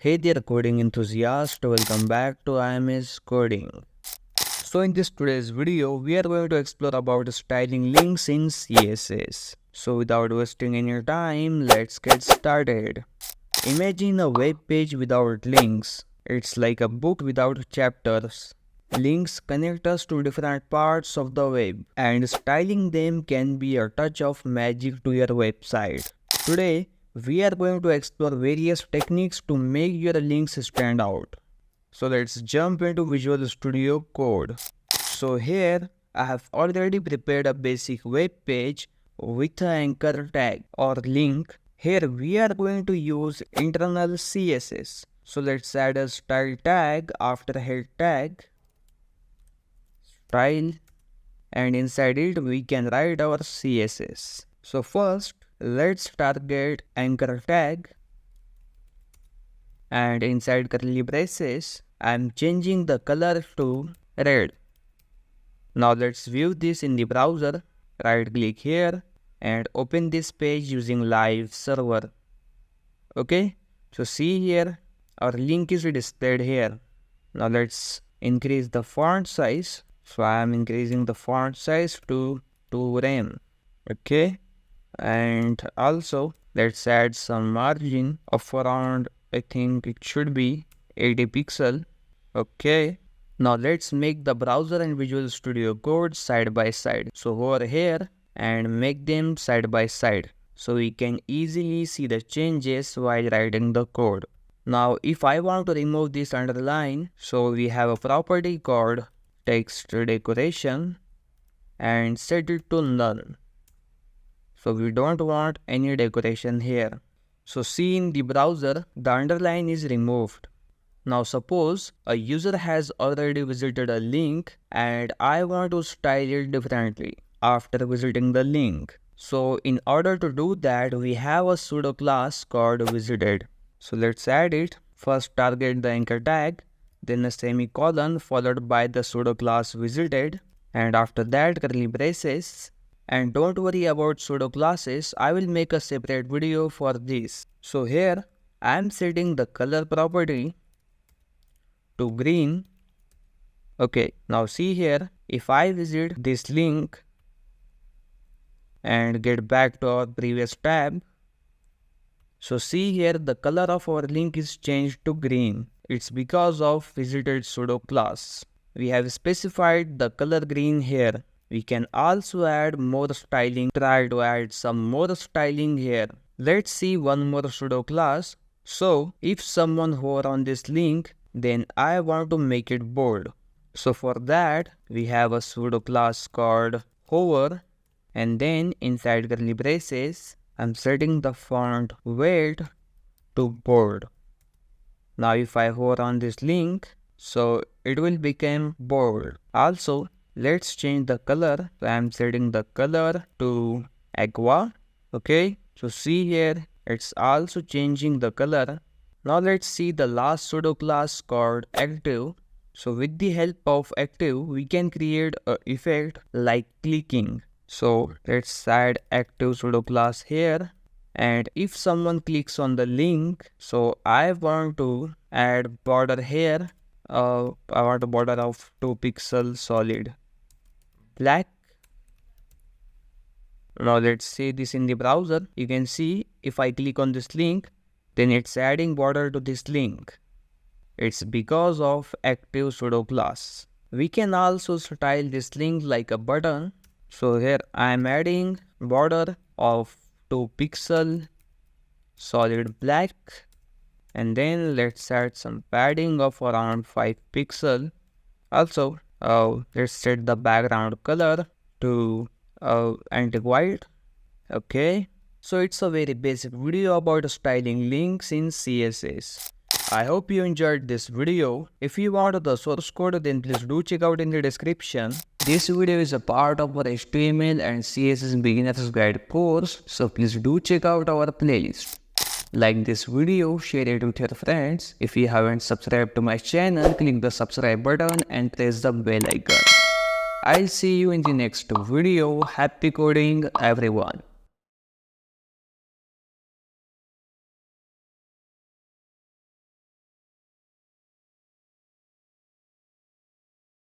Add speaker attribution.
Speaker 1: Hey there coding enthusiast, welcome back to IMS Coding. So in this today's video, we are going to explore about styling links in CSS. So without wasting any time, let's get started. Imagine a web page without links. It's like a book without chapters. Links connect us to different parts of the web, and styling them can be a touch of magic to your website. Today, we are going to explore various techniques to make your links stand out. So let's jump into Visual Studio Code. So here I have already prepared a basic web page with an anchor tag or link. Here we are going to use internal CSS. So let's add a style tag after head tag, style, and inside it we can write our CSS. So first, let's target anchor tag, and inside curly braces, I'm changing the color to red. Now let's view this in the browser. Right click here and open this page using live server. Okay, so see here, our link is displayed here. Now let's increase the font size. So I am increasing the font size to 2 rem. Okay. And also let's add some margin of around, I think it should be 80 pixel. Okay, now let's make the browser and Visual Studio Code side by side. So over here and make them side by side so we can easily see the changes while writing the code. Now if I want to remove this underline, so we have a property called text decoration and set it to none. So we don't want any decoration here. So see in the browser, the underline is removed. Now suppose a user has already visited a link and I want to style it differently after visiting the link. So in order to do that, we have a pseudo class called visited. So let's add it. First target the anchor tag, then a semicolon followed by the pseudo class visited, and after that curly braces. And don't worry about pseudo classes, I will make a separate video for this. So here I am setting the color property to green. Okay, now see here, if I visit this link and get back to our previous tab, so see here the color of our link is changed to green. It's because of visited pseudo class. We have specified the color green here. We can also add more styling. Try to add some more styling here. Let's see one more pseudo class. So if someone hover on this link, then I want to make it bold. So for that, we have a pseudo class called hover, and then inside curly braces, I'm setting the font weight to bold. Now if I hover on this link, so it will become bold. Also, let's change the color. So I'm setting the color to aqua. Okay, so see here, it's also changing the color. Now let's see the last pseudo class called active. So with the help of active, we can create an effect like clicking. So let's add active pseudo class here. And if someone clicks on the link, so I want to add border here. I want a border of 2 pixel solid black. Now let's see this in the browser. You can see if I click on this link, then it's adding border to this link. It's because of active pseudo class. We can also style this link like a button. So here I am adding border of 2 pixel solid black, and then let's add some padding of around 5 pixel. Also let's set the background color to anti-white. Okay, so it's a very basic video about styling links in CSS. I hope you enjoyed this video. If you want the source code, then please do check out in the description. This video is a part of our HTML and CSS beginners guide course, so please do check out our playlist. Like this video, share it with your friends. If you haven't subscribed to my channel, click the subscribe button and press the bell icon. I'll see you in the next video. Happy coding everyone.